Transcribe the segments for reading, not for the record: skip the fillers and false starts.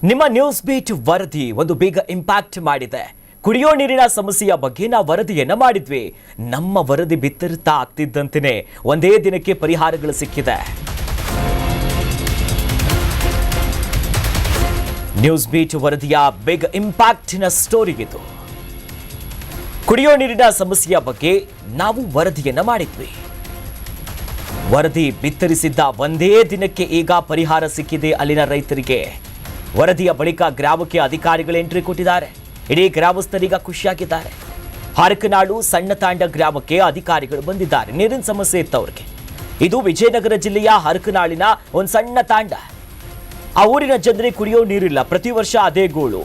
ನಿಮ್ಮ news beet ವರದಿ ಒಂದು ಬೇಗ ಇಂಪ್ಯಾಕ್ಟ್ ಮಾಡಿದೆ. ಕುಡಿಯೋ ನೀರಿನ ಸಮಸ್ಯೆಯ ಬಗ್ಗೆ ನಾವು ವರದಿಯನ್ನ ಮಾಡಿದ್ವಿ. ನಮ್ಮ ವರದಿ ಬಿತ್ತರಿಸ್ತಾ ಆಗ್ತಿದ್ದಂತೆಯೇ ಒಂದೇ ದಿನಕ್ಕೆ ಪರಿಹಾರಗಳು ಸಿಕ್ಕಿದೆ. ನ್ಯೂಸ್ ಬೀಟ್ ವರದಿಯ ಬಿಗ್ ಇಂಪ್ಯಾಕ್ಟಿನ ಸ್ಟೋರಿ ಇದು. ಕುಡಿಯೋ ನೀರಿನ ಸಮಸ್ಯೆಯ ಬಗ್ಗೆ ನಾವು ವರದಿಯನ್ನ ಮಾಡಿದ್ವಿ. ವರದಿ ಬಿತ್ತರಿಸಿದ್ದ ಒಂದೇ ದಿನಕ್ಕೆ ಈಗ ಪರಿಹಾರ ಸಿಕ್ಕಿದೆ ಅಲ್ಲಿನ ರೈತರಿಗೆ. ವರದಿಯ ಬಳಿಕ ಗ್ರಾಮಕ್ಕೆ ಅಧಿಕಾರಿಗಳು ಎಂಟ್ರಿ ಕೊಟ್ಟಿದ್ದಾರೆ. ಇಡೀ ಗ್ರಾಮಸ್ಥರೀಗ ಖುಷಿಯಾಗಿದ್ದಾರೆ. ಹರಕನಾಳು ಸಣ್ಣ ತಾಂಡ ಗ್ರಾಮಕ್ಕೆ ಅಧಿಕಾರಿಗಳು ಬಂದಿದ್ದಾರೆ. ನೀರಿನ ಸಮಸ್ಯೆ ಇತ್ತು ಅವ್ರಿಗೆ. ಇದು ವಿಜಯನಗರ ಜಿಲ್ಲೆಯ ಹರಕನಾಳಿನ ಒಂದು ಸಣ್ಣ ತಾಂಡ. ಆ ಊರಿನ ಜನರಿಗೆ ಕುಡಿಯೋ ನೀರಿಲ್ಲ. ಪ್ರತಿ ವರ್ಷ ಅದೇ ಗೋಳು.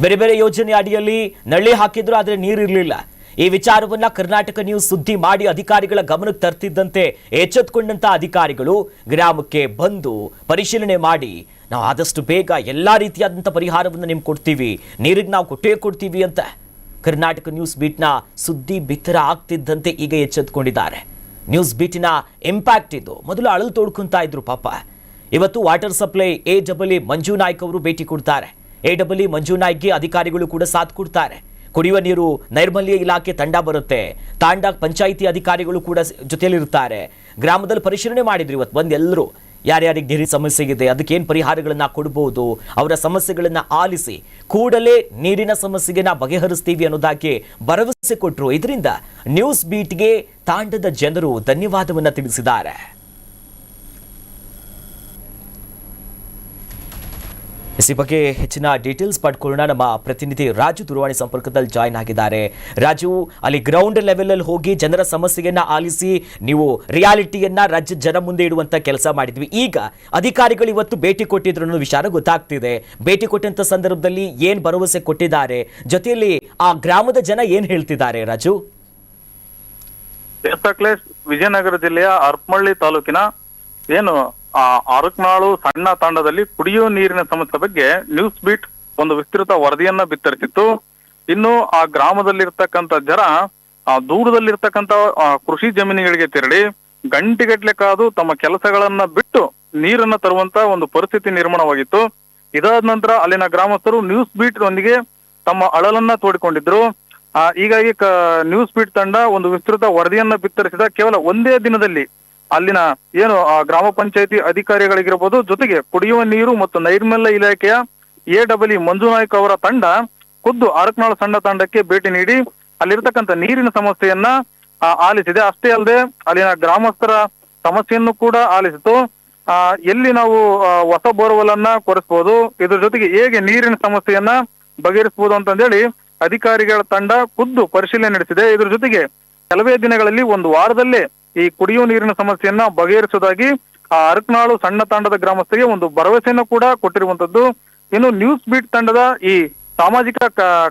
ಬೇರೆ ಬೇರೆ ಯೋಜನೆ ಅಡಿಯಲ್ಲಿ ನಳ್ಳಿ ಹಾಕಿದ್ರು, ಆದರೆ ನೀರಿರಲಿಲ್ಲ. ಈ ವಿಚಾರವನ್ನ ಕರ್ನಾಟಕ ನ್ಯೂಸ್ ಸುದ್ದಿ ಮಾಡಿ ಅಧಿಕಾರಿಗಳ ಗಮನಕ್ಕೆ ತರ್ತಿದ್ದಂತೆ ಎಚ್ಚೆತ್ತುಕೊಂಡಂತ ಅಧಿಕಾರಿಗಳು ಗ್ರಾಮಕ್ಕೆ ಬಂದು ಪರಿಶೀಲನೆ ಮಾಡಿ, ನಾವು ಆದಷ್ಟು ಬೇಗ ಎಲ್ಲಾ ರೀತಿಯಾದಂಥ ಪರಿಹಾರವನ್ನು ನಿಮ್ಗೆ ಕೊಡ್ತೀವಿ, ನೀರಿಗೆ ನಾವು ಕೊಡ್ತೀವಿ ಅಂತ ಕರ್ನಾಟಕ ನ್ಯೂಸ್ ಬೀಟ್ನ ಸುದ್ದಿ ಬಿತ್ತರ ಆಗ್ತಿದ್ದಂತೆ ಈಗ ಎಚ್ಚೆತ್ತುಕೊಂಡಿದ್ದಾರೆ. ನ್ಯೂಸ್ ಬೀಟಿನ ಇಂಪ್ಯಾಕ್ಟ್ ಇದು. ಮೊದಲು ಅಳಲು ತೋಡ್ಕೊಂತ ಇದ್ರು ಪಾಪ. ಇವತ್ತು ವಾಟರ್ ಸಪ್ಲೈ AEE ಮಂಜು ನಾಯ್ಕ್ ಅವರು ಭೇಟಿ ಕೊಡ್ತಾರೆ. AEE ಮಂಜು ನಾಯ್ಕ್ಗೆ ಅಧಿಕಾರಿಗಳು ಕೂಡ ಸಾಥ್ ಕೊಡ್ತಾರೆ. ಕುಡಿಯುವ ನೀರು ನೈರ್ಮಲ್ಯ ಇಲಾಖೆ ತಂಡ ಬರುತ್ತೆ. ತಾಂಡ ಪಂಚಾಯಿತಿ ಅಧಿಕಾರಿಗಳು ಕೂಡ ಜೊತೆಯಲ್ಲಿರ್ತಾರೆ. ಗ್ರಾಮದಲ್ಲಿ ಪರಿಶೀಲನೆ ಮಾಡಿದ್ರು. ಇವತ್ತು ಬಂದು ಎಲ್ಲರೂ ಯಾರ್ಯಾರಿಗೆ ನೀರಿನ ಸಮಸ್ಯೆ ಇದೆ, ಅದಕ್ಕೇನು ಪರಿಹಾರಗಳನ್ನ ಕೊಡಬಹುದು, ಅವರ ಸಮಸ್ಯೆಗಳನ್ನ ಆಲಿಸಿ ಕೂಡಲೇ ನೀರಿನ ಸಮಸ್ಯೆಗೆ ನಾವು ಬಗೆಹರಿಸ್ತೀವಿ ಅನ್ನೋದಾಗಿ ಭರವಸೆ ಕೊಟ್ಟರು. ಇದರಿಂದ ನ್ಯೂಸ್ ಬೀಟ್ಗೆ ತಾಂಡದ ಜನರು ಧನ್ಯವಾದವನ್ನ ತಿಳಿಸಿದ್ದಾರೆ. ಈ ಬಗ್ಗೆ ಹೆಚ್ಚಿನ ಡೀಟೇಲ್ಸ್ ಪಡ್ಕೊಳ್ಳೋಣ. ನಮ್ಮ ಪ್ರತಿನಿಧಿ ರಾಜು ದೂರವಾಣಿ ಸಂಪರ್ಕದಲ್ಲಿ ಜಾಯ್ನ್ ಆಗಿದ್ದಾರೆ. ರಾಜು, ಅಲ್ಲಿ ಗ್ರೌಂಡ್ ಲೆವೆಲ್ ಅಲ್ಲಿ ಹೋಗಿ ಜನರ ಸಮಸ್ಯೆಯನ್ನ ಆಲಿಸಿ ನೀವು ರಿಯಾಲಿಟಿಯನ್ನ ರಾಜ್ಯ ಜನ ಮುಂದೆ ಇಡುವಂತ ಕೆಲಸ ಮಾಡಿದ್ವಿ. ಈಗ ಅಧಿಕಾರಿಗಳು ಇವತ್ತು ಭೇಟಿ ಕೊಟ್ಟಿದ್ರು ಅನ್ನೋ ವಿಚಾರ ಗೊತ್ತಾಗ್ತಿದೆ. ಭೇಟಿ ಕೊಟ್ಟಂತ ಸಂದರ್ಭದಲ್ಲಿ ಏನ್ ಭರವಸೆ ಕೊಟ್ಟಿದ್ದಾರೆ, ಜೊತೆಯಲ್ಲಿ ಆ ಗ್ರಾಮದ ಜನ ಏನ್ ಹೇಳ್ತಿದ್ದಾರೆ ರಾಜು? ವಿಜಯನಗರ ಜಿಲ್ಲೆಯ ಹರಪನಹಳ್ಳಿ ತಾಲೂಕಿನ ಏನು ಹರಕನಾಳು ಸಣ್ಣ ತಾಂಡದಲ್ಲಿ ಕುಡಿಯೋ ನೀರಿನ ಸಮಸ್ಯೆ ಬಗ್ಗೆ ನ್ಯೂಸ್ ಬೀಟ್ ಒಂದು ವಿಸ್ತೃತ ವರದಿಯನ್ನ ಬಿತ್ತರಿಸಿತ್ತು. ಇನ್ನು ಆ ಗ್ರಾಮದಲ್ಲಿರ್ತಕ್ಕಂಥ ಜನ ದೂರದಲ್ಲಿರ್ತಕ್ಕಂಥ ಕೃಷಿ ಜಮೀನುಗಳಿಗೆ ತೆರಳಿ ಗಂಟೆಗಟ್ಟಲೆ ಕಾದು ತಮ್ಮ ಕೆಲಸಗಳನ್ನ ಬಿಟ್ಟು ನೀರನ್ನ ತರುವಂತ ಒಂದು ಪರಿಸ್ಥಿತಿ ನಿರ್ಮಾಣವಾಗಿತ್ತು. ಇದಾದ ನಂತರ ಅಲ್ಲಿನ ಗ್ರಾಮಸ್ಥರು ನ್ಯೂಸ್ ಬೀಟ್ ನೊಂದಿಗೆ ತಮ್ಮ ಅಳಲನ್ನ ತೋಡಿಕೊಂಡಿದ್ರು. ಹೀಗಾಗಿ ನ್ಯೂಸ್ ಬೀಟ್ ತಂಡ ಒಂದು ವಿಸ್ತೃತ ವರದಿಯನ್ನ ಬಿತ್ತರಿಸಿದ ಕೇವಲ ಒಂದೇ ದಿನದಲ್ಲಿ ಅಲ್ಲಿನ ಏನು ಗ್ರಾಮ ಪಂಚಾಯತಿ ಅಧಿಕಾರಿಗಳಿಗಿರ್ಬೋದು, ಜೊತೆಗೆ ಕುಡಿಯುವ ನೀರು ಮತ್ತು ನೈರ್ಮಲ್ಯ ಇಲಾಖೆಯ AEE ಮಂಜು ನಾಯ್ಕ್ ಅವರ ತಂಡ ಖುದ್ದು ಹರಕನಾಳು ಸಣ್ಣ ತಾಂಡಕ್ಕೆ ಭೇಟಿ ನೀಡಿ ಅಲ್ಲಿರ್ತಕ್ಕಂಥ ನೀರಿನ ಸಮಸ್ಯೆಯನ್ನ ಆಲಿಸಿದೆ. ಅಷ್ಟೇ ಅಲ್ಲದೆ ಅಲ್ಲಿನ ಗ್ರಾಮಸ್ಥರ ಸಮಸ್ಯೆಯನ್ನು ಕೂಡ ಆಲಿಸಿತು. ಎಲ್ಲಿ ನಾವು ಹೊಸ ಬೋರ್ವೆಲ್ ಅನ್ನ ಕೊರೆಸಬಹುದು, ಇದ್ರ ಜೊತೆಗೆ ಹೇಗೆ ನೀರಿನ ಸಮಸ್ಯೆಯನ್ನ ಬಗೆಹರಿಸಬಹುದು ಅಂತಂದೇಳಿ ಅಧಿಕಾರಿಗಳ ತಂಡ ಖುದ್ದು ಪರಿಶೀಲನೆ ನಡೆಸಿದೆ. ಇದ್ರ ಜೊತೆಗೆ ಕೆಲವೇ ದಿನಗಳಲ್ಲಿ ಒಂದು ವಾರದಲ್ಲೇ ಈ ಕುಡಿಯುವ ನೀರಿನ ಸಮಸ್ಯೆಯನ್ನ ಬಗೆಹರಿಸುವುದಾಗಿ ಹರಕನಾಳು ಸಣ್ಣ ತಾಂಡದ ಗ್ರಾಮಸ್ಥರಿಗೆ ಒಂದು ಭರವಸೆಯನ್ನು ಕೂಡ ಕೊಟ್ಟಿರುವಂತದ್ದು. ಇನ್ನು ನ್ಯೂಸ್ ಬೀಟ್ ತಂಡದ ಈ ಸಾಮಾಜಿಕ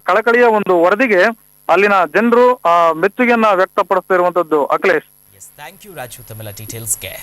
ಕಳಕಳಿಯ ಒಂದು ವರದಿಗೆ ಅಲ್ಲಿನ ಜನರು ಮೆಚ್ಚುಗೆಯನ್ನ ವ್ಯಕ್ತಪಡಿಸ್ತಾ ಇರುವಂತದ್ದು. ಅಖಿಲೇಶ್, ಥ್ಯಾಂಕ್ ಯು ರಾಜು ತಮ್ಮೆಲ್ಲ ಡೀಟೇಲ್ಸ್ಗೆ.